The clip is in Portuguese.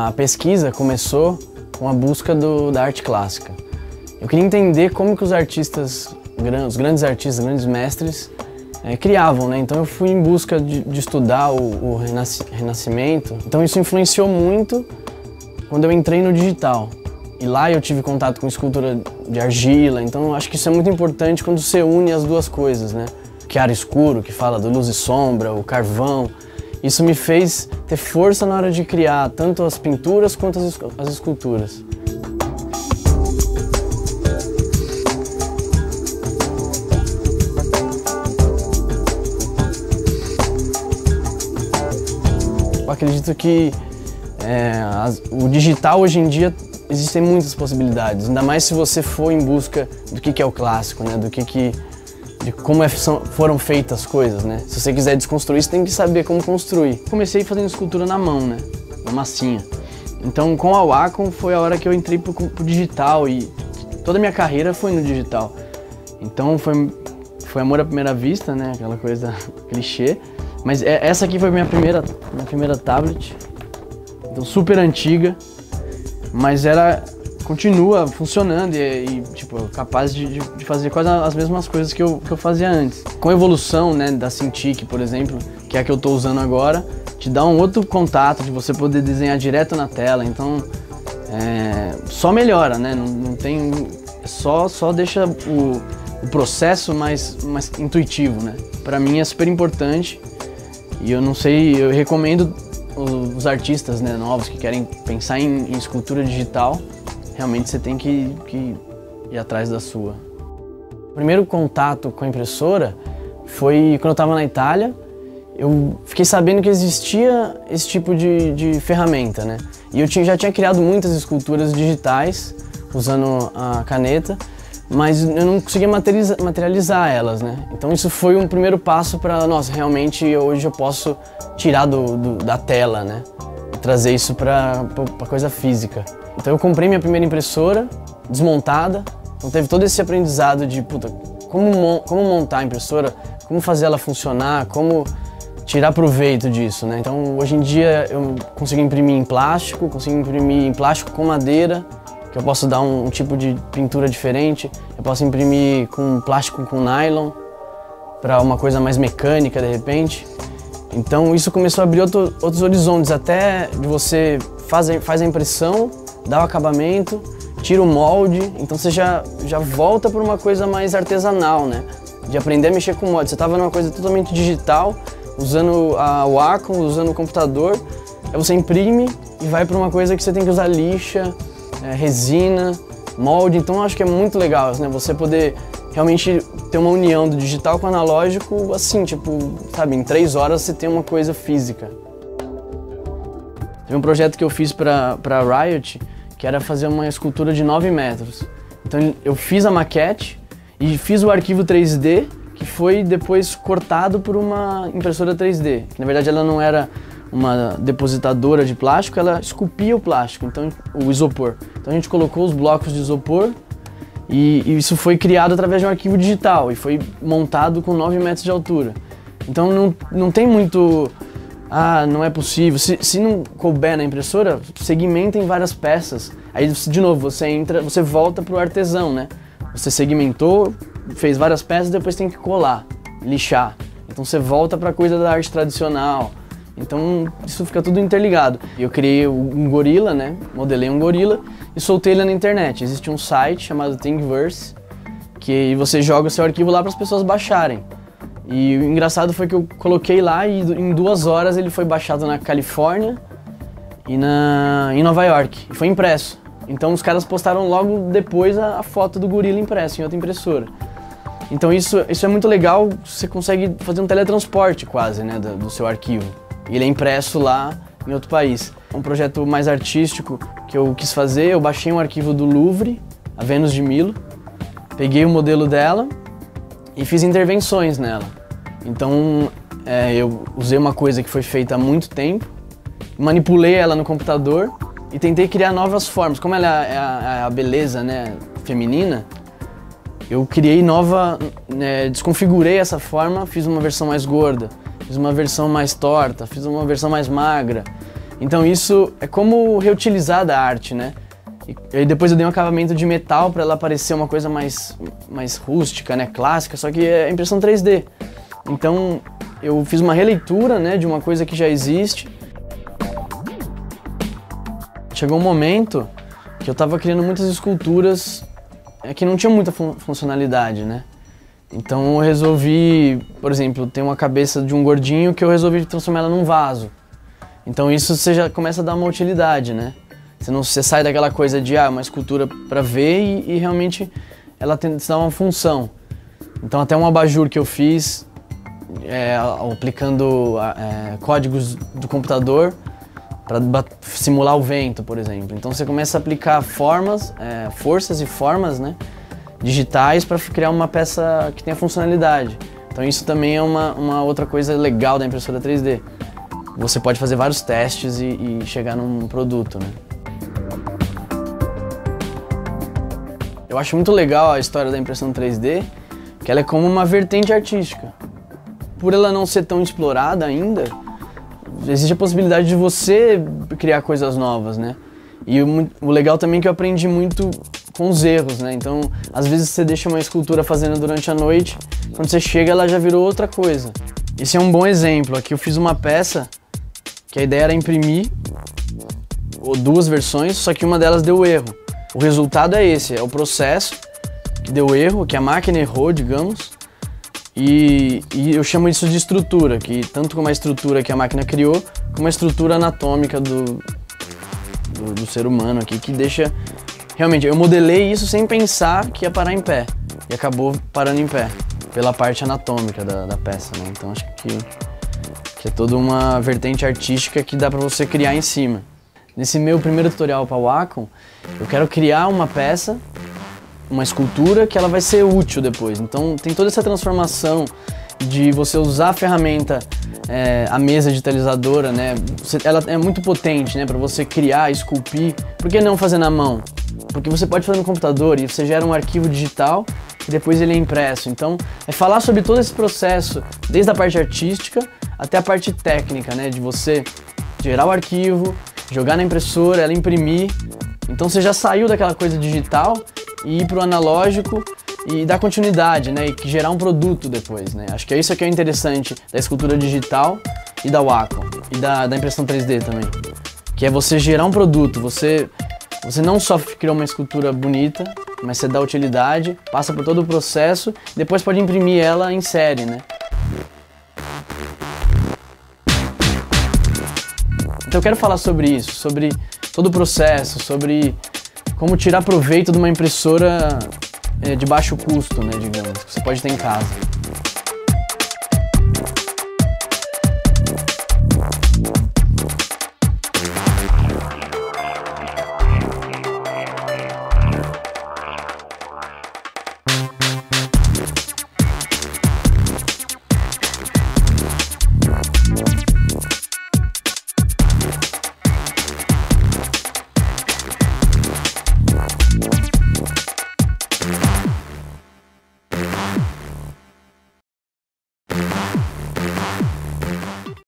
A pesquisa começou com a busca da arte clássica. Eu queria entender como que os artistas, os grandes artistas, grandes mestres, criavam, né? Então eu fui em busca de estudar o Renascimento. Então isso influenciou muito quando eu entrei no digital. E lá eu tive contato com escultura de argila, então eu acho que isso é muito importante quando você une as duas coisas, né? O chiaro escuro, que fala do luz e sombra, o carvão. Isso me fez ter força na hora de criar tanto as pinturas quanto as esculturas. Eu acredito que o digital hoje em dia existem muitas possibilidades, ainda mais se você for em busca do que é o clássico, né? De como foram feitas as coisas, né? Se você quiser desconstruir, você tem que saber como construir. Comecei fazendo escultura na mão, né? Na massinha. Então, com a Wacom foi a hora que eu entrei pro digital e toda a minha carreira foi no digital. Então, foi amor à primeira vista, né? Aquela coisa clichê. Mas essa aqui foi minha primeira tablet. Então, super antiga. Mas ela continua funcionando e tipo, capaz de fazer quase as mesmas coisas que eu fazia antes. Com a evolução, né, da Cintiq, por exemplo, que é a que eu estou usando agora, te dá um outro contato de você poder desenhar direto na tela, então só melhora, né? Não tem, só deixa o processo mais intuitivo, né? Para mim é super importante e eu não sei, eu recomendo os artistas, né, novos que querem pensar em escultura digital, realmente você tem que ir atrás da sua. O primeiro contato com a impressora foi quando eu estava na Itália. Eu fiquei sabendo que existia esse tipo de ferramenta, né? E eu já tinha criado muitas esculturas digitais usando a caneta, mas eu não conseguia materializar elas, né? Então isso foi um primeiro passo para, nossa, realmente hoje eu posso tirar da tela, né? E trazer isso para coisa física. Então eu comprei minha primeira impressora, desmontada, então teve todo esse aprendizado de, puta, como montar a impressora, como fazer ela funcionar, como tirar proveito disso, né? Então hoje em dia eu consigo imprimir em plástico, com madeira, que eu posso dar um tipo de pintura diferente, eu posso imprimir com plástico com nylon, para uma coisa mais mecânica de repente. Então isso começou a abrir outros horizontes, até de você faz a impressão, dá o acabamento, tira o molde, então você já volta para uma coisa mais artesanal, né? De aprender a mexer com molde. Você estava numa coisa totalmente digital, usando a Wacom, usando o computador, aí você imprime e vai para uma coisa que você tem que usar lixa, resina, molde. Então eu acho que é muito legal, né? Você poder realmente ter uma união do digital com o analógico, assim, tipo, sabe, em 3 horas você tem uma coisa física. Teve um projeto que eu fiz para Riot, que era fazer uma escultura de 9 metros. Então eu fiz a maquete e fiz o arquivo 3D, que foi depois cortado por uma impressora 3D. Que, na verdade ela não era uma depositadora de plástico, ela esculpia o plástico, então o isopor. Então a gente colocou os blocos de isopor e isso foi criado através de um arquivo digital e foi montado com 9 metros de altura. Então não tem muito, não é possível. Se não couber na impressora, segmenta em várias peças. Aí de novo você volta para o artesão, né? Você segmentou, fez várias peças, depois tem que colar, lixar. Então você volta para a coisa da arte tradicional. Então isso fica tudo interligado. Eu criei um gorila, né? Modelei um gorila e soltei ele na internet. Existe um site chamado Thingiverse, que você joga o seu arquivo lá para as pessoas baixarem. E o engraçado foi que eu coloquei lá e em 2 horas ele foi baixado na Califórnia e em Nova York. E foi impresso. Então os caras postaram logo depois a foto do gorila impresso em outra impressora. Então isso é muito legal, você consegue fazer um teletransporte quase, né, do seu arquivo. E ele é impresso lá em outro país. Um projeto mais artístico que eu quis fazer, eu baixei um arquivo do Louvre, a Vênus de Milo, peguei o modelo dela e fiz intervenções nela. Então eu usei uma coisa que foi feita há muito tempo, manipulei ela no computador e tentei criar novas formas. Como ela é a beleza, né, feminina, eu criei desconfigurei essa forma, fiz uma versão mais gorda, fiz uma versão mais torta, fiz uma versão mais magra. Então isso é como reutilizar da arte, né? E aí depois eu dei um acabamento de metal para ela parecer uma coisa mais rústica, né? Clássica, só que é impressão 3D. Então eu fiz uma releitura, né, de uma coisa que já existe. Chegou um momento que eu estava criando muitas esculturas que não tinham muita funcionalidade, né? Então eu resolvi, por exemplo, tem uma cabeça de um gordinho que eu resolvi transformar ela num vaso. Então isso você já começa a dar uma utilidade, né? Você sai daquela coisa de uma escultura para ver e realmente ela tem que dar uma função. Então até um abajur que eu fiz, aplicando códigos do computador para simular o vento, por exemplo. Então você começa a aplicar forças e formas, né, digitais para criar uma peça que tenha funcionalidade. Então isso também é uma outra coisa legal da impressora 3D. Você pode fazer vários testes e chegar num produto, né? Eu acho muito legal a história da impressão 3D, que ela é como uma vertente artística. Por ela não ser tão explorada ainda, existe a possibilidade de você criar coisas novas, né? E o legal também é que eu aprendi muito com os erros, né? Então, às vezes você deixa uma escultura fazendo durante a noite, quando você chega ela já virou outra coisa. Esse é um bom exemplo. Aqui eu fiz uma peça que a ideia era imprimir duas versões, só que uma delas deu erro. O resultado é esse, é o processo que deu erro, que a máquina errou, digamos, e eu chamo isso de estrutura, que tanto como a estrutura que a máquina criou, como a estrutura anatômica do ser humano aqui, que deixa... Realmente, eu modelei isso sem pensar que ia parar em pé, e acabou parando em pé, pela parte anatômica da peça, né? Então acho que é toda uma vertente artística que dá pra você criar em cima. Nesse meu primeiro tutorial para o Wacom, eu quero criar uma peça, uma escultura que ela vai ser útil depois. Então tem toda essa transformação de você usar a ferramenta, a mesa digitalizadora, né? Ela é muito potente, né? Para você criar, esculpir. Por que não fazer na mão? Porque você pode fazer no computador e você gera um arquivo digital e depois ele é impresso. Então é falar sobre todo esse processo, desde a parte artística até a parte técnica, né? De você gerar o arquivo, jogar na impressora, ela imprimir. Então você já saiu daquela coisa digital e ir para o analógico e dar continuidade, né? E gerar um produto depois, né? Acho que é isso que é interessante da escultura digital e da Wacom e da impressão 3D também. Que é você gerar um produto, você não só criou uma escultura bonita, mas você dá utilidade, passa por todo o processo, depois pode imprimir ela em série, né? Então eu quero falar sobre isso, sobre todo o processo, sobre como tirar proveito de uma impressora de baixo custo, né, digamos, que você pode ter em casa.